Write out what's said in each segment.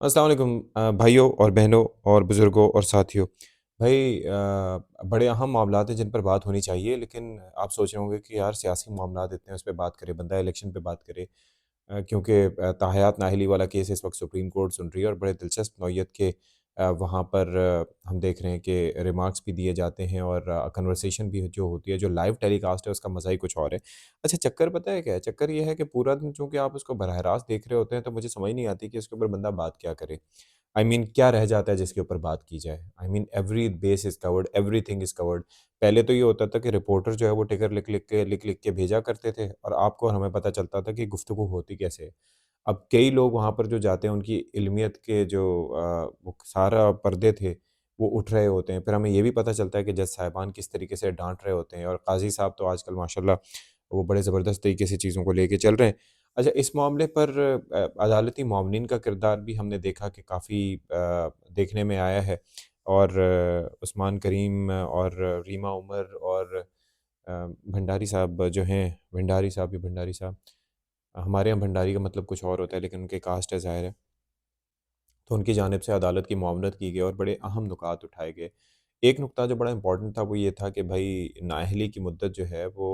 अस्सलाम वालेकुम भाइयों और बहनों और बुज़ुर्गों और साथियों। भाई बड़े अहम मामलात हैं जिन पर बात होनी चाहिए, लेकिन आप सोच रहे होंगे कि यार सियासी मामलात इतने हैं, उस पे बात करे बंदा, इलेक्शन पे बात करे। क्योंकि ताहयात नाअहली वाला केस इस वक्त सुप्रीम कोर्ट सुन रही है और बड़े दिलचस्प नौइयत के वहाँ पर हम देख रहे हैं कि रिमार्क्स भी दिए जाते हैं और कन्वर्सेशन भी जो होती है, जो लाइव टेलीकास्ट है, उसका मज़ा ही कुछ और है। अच्छा, चक्कर पता है क्या है? चक्कर ये है कि पूरा दिन चूँकि आप उसको बराह रास्त देख रहे होते हैं, तो मुझे समझ नहीं आती कि इसके ऊपर बंदा बात क्या करे। क्या रह जाता है जिसके ऊपर बात की जाए? Every base is covered, everything is covered. पहले तो ये होता था कि रिपोर्टर जो है वो टिकर लिख-लिख के भेजा करते थे और आपको और हमें पता चलता था कि गुफ्तगू होती कैसे है। अब कई लोग वहाँ पर जो जाते हैं, उनकी इल्मियत के जो वो सारा पर्दे थे, वो उठ रहे होते हैं। फिर हमें ये भी पता चलता है कि जज साहिबान किस तरीके से डाँट रहे होते हैं और काज़ी साहब तो आजकल माशाल्लाह वो बड़े ज़बरदस्त तरीके से चीज़ों को लेके चल रहे हैं। अच्छा, इस मामले पर अदालती मामलीन का किरदार भी हमने देखा कि काफ़ी देखने में आया है और उस्मान करीम और रीमा उमर और भंडारी साहब जो हैं, भंडारी साहब, हमारे यहाँ भंडारी का मतलब कुछ और होता है, लेकिन उनके कास्ट है, ज़ाहिर है। तो उनकी जानिब से अदालत की मुआवनत की गई और बड़े अहम नुकात उठाए गए। एक नुकता जो बड़ा इम्पोर्टेंट था वो ये था कि भई नाअहली की मुद्दत जो है वो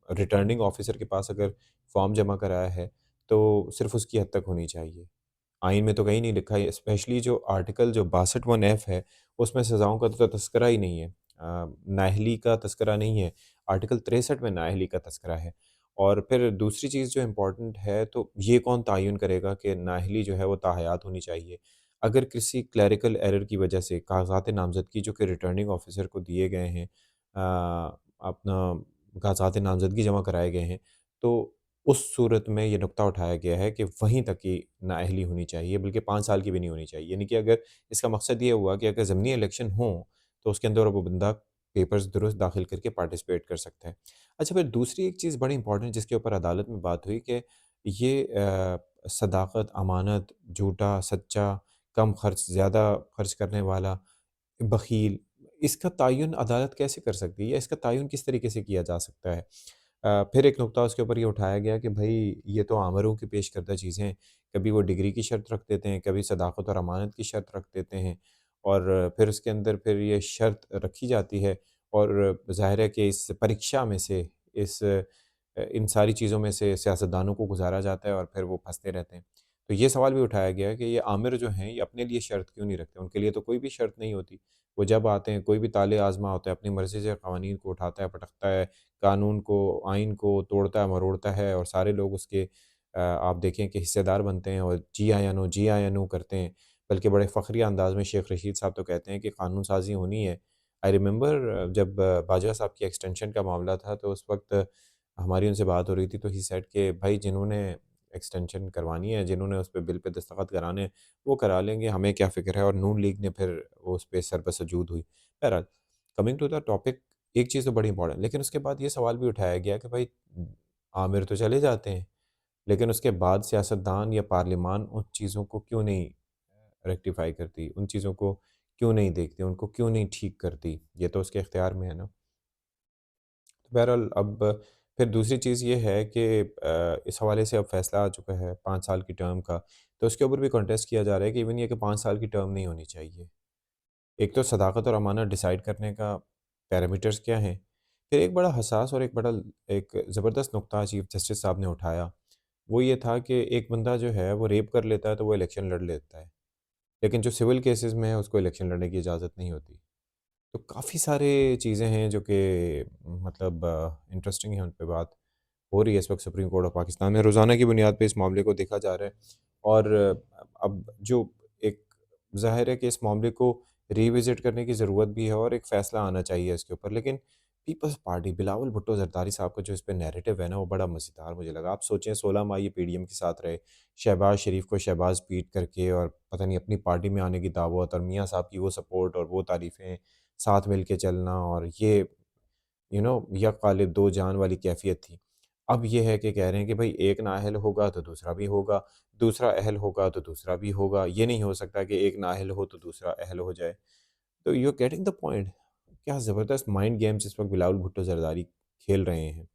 रिटर्निंग ऑफ़िसर के पास अगर फ़ॉर्म जमा कराया है, तो सिर्फ़ उसकी हद तक होनी चाहिए। आइन में तो कहीं नहीं लिखा है, स्पेशली जो आर्टिकल जो 62 एफ है, उसमें सज़ाओं का तो तज़किरा ही नहीं है। नाअहली का तज़किरा नहीं है, आर्टिकल 63 में नाअहली का तज़किरा है। और फिर दूसरी चीज़ जो इम्पोर्टेंट है, तो ये कौन तयन करेगा कि नाअहली जो है वो ताहयात होनी चाहिए। अगर किसी क्लेरिकल एरर की वजह से कागज़ात नामज़दगी जो कि रिटर्निंग ऑफ़िसर को दिए गए हैं, अपना कागज़ात नामज़दगी जमा कराए गए हैं, तो उस सूरत में ये नुकता उठाया गया है कि वहीं तक की नाअहली होनी चाहिए, बल्कि 5 साल की भी नहीं होनी चाहिए। यानी कि अगर इसका मकसद ये हुआ कि अगर ज़मीनी इलेक्शन हों, तो उसके अंदर वो बंदा पेपर्स दुरुस्त दाखिल करके पार्टिसिपेट कर सकता है। अच्छा, फिर दूसरी एक चीज़ बड़ी इंपॉर्टेंट जिसके ऊपर अदालत में बात हुई कि ये सदाकत, अमानत, झूठा, सच्चा, कम खर्च, ज़्यादा खर्च करने वाला, बख़ील, इसका तयन अदालत कैसे कर सकती है या इसका तयन किस तरीके से किया जा सकता है? फिर एक नुकता उसके ऊपर ये उठाया गया कि भई ये तो आमरों की पेश करदा चीज़ें हैं, कभी वो डिग्री की शर्त रख देते हैं, कभी सदाकत और अमानत की शर्त रख देते हैं और फिर उसके अंदर फिर ये शर्त रखी जाती है और ज़ाहिर है कि इस परीक्षा में से, इन सारी चीज़ों में से सियासतदानों को गुज़ारा जाता है और फिर वो फँसते रहते हैं। तो ये सवाल भी उठाया गया है कि ये आमिर जो हैं, ये अपने लिए शर्त क्यों नहीं रखते? उनके लिए तो कोई भी शर्त नहीं होती। वो जब आते हैं, कोई भी ताले आज़मा होता है, अपनी मर्ज़ी से कवानीन को उठाता है, पटकता है, कानून को, आइन को तोड़ता है, मरोड़ता है और सारे लोग उसके आप देखें कि हिस्सेदार बनते हैं और जी हाँ या नो, जी हाँ या नो करते हैं। बल्कि बड़े फ़ख्रिया अंदाज़ में शेख रशीद साहब तो कहते हैं कि कानून साज़ी होनी है। आई रिमेंबर जब बाजवा साहब की एक्सटेंशन का मामला था, तो उस वक़्त हमारी उनसे बात हो रही थी, तो ही सेड कि भाई जिन्होंने एक्सटेंशन करवानी है, जिन्होंने उस पे बिल पे दस्तखत कराने हैं, वो करा लेंगे, हमें क्या फ़िक्र है। और नून लीग ने फिर वो उस पे सरबसजूद हुई। बहरहाल, कमिंग टू द टॉपिक, एक चीज़ तो बड़ी इम्पोर्टेंट, लेकिन उसके बाद ये सवाल भी उठाया गया कि भाई आमिर तो चले जाते हैं, लेकिन उसके बाद सियासतदान या पार्लिमान उन चीज़ों को क्यों नहीं रेक्टिफ़ाई करती, उन चीज़ों को क्यों नहीं देखती, उनको क्यों नहीं ठीक करती? ये तो उसके इख्तियार में है ना। तो बहरहाल अब फिर दूसरी चीज़ ये है कि इस हवाले से अब फ़ैसला आ चुका है 5 साल की टर्म का, तो उसके ऊपर भी कॉन्टेस्ट किया जा रहा है कि इवन ये कि 5 साल की टर्म नहीं होनी चाहिए। एक तो सदाकत और अमानत डिसाइड करने का पैरामीटर्स क्या हैं? फिर एक बड़ा हसास और एक ज़बरदस्त नुकता चीफ़ जस्टिस साहब ने उठाया, वो ये था कि एक बंदा जो है वो रेप कर लेता है तो वो इलेक्शन लड़ लेता है। लेकिन जो सिविल केसेज़ में है उसको इलेक्शन लड़ने की इजाज़त नहीं होती। तो काफ़ी सारे चीज़ें हैं जो कि मतलब इंटरेस्टिंग है, उन पे बात हो रही है इस वक़्त सुप्रीम कोर्ट ऑफ पाकिस्तान में। रोज़ाना की बुनियाद पे इस मामले को देखा जा रहा है और अब जो एक ज़ाहिर है कि इस मामले को रिविज़िट करने की ज़रूरत भी है और एक फ़ैसला आना चाहिए इसके ऊपर। लेकिन पीपल्स पार्टी, बिलावल भुट्टो ज़रदारी साहब का जो इस पे नैरेटिव है ना, वो बड़ा मज़ेदार मुझे लगा। आप सोचें 16 माह ये पीडीएम के साथ रहे, शहबाज़ शरीफ को शहबाज़ पीट करके और पता नहीं अपनी पार्टी में आने की दावत और मियाँ साहब की वो सपोर्ट और वो तारीफ़ें, साथ मिल के चलना और ये यक ग़ालिब दो जान वाली कैफ़ियत थी। अब ये है कि कह रहे हैं कि भई एक नाअहल होगा तो दूसरा भी होगा, दूसरा अहल होगा तो दूसरा भी होगा। ये नहीं हो सकता कि एक नाअहल हो तो दूसरा अहल हो जाए। तो you are getting the point. क्या ज़बरदस्त माइंड गेम्स इस वक़्त बिलावल भुट्टो ज़रदारी खेल रहे हैं।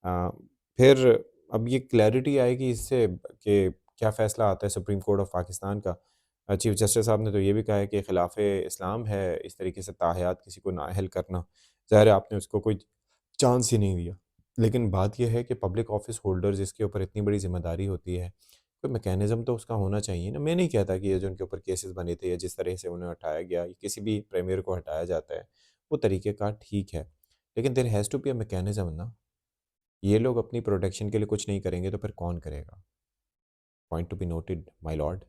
अ, फिर अब ये क्लैरिटी आएगी इससे कि क्या फ़ैसला आता है सुप्रीम कोर्ट ऑफ पाकिस्तान का। چیف جسٹس صاحب نے تو یہ بھی کہا ہے کہ خلاف اسلام ہے اس طریقے سے تاحیات کسی کو نااہل کرنا، ظاہر ہے آپ نے اس کو کوئی چانس ہی نہیں دیا۔ لیکن بات یہ ہے کہ پبلک آفس ہولڈر جس کے اوپر اتنی بڑی ذمہ داری ہوتی ہے، کوئی میکینزم تو اس کا ہونا چاہیے نا۔ میں نہیں کہتا کہ یہ جو ان کے اوپر کیسز بنے تھے یا جس طرح سے انہیں ہٹایا گیا، یا کسی بھی پریمیئر کو ہٹایا جاتا ہے، وہ طریقہ کار ٹھیک ہے، لیکن there has to be a mechanism نا۔ یہ لوگ اپنی پروٹیکشن کے لیے کچھ نہیں کریں گے تو پھر کون کرے گا؟ Point to be noted my lord.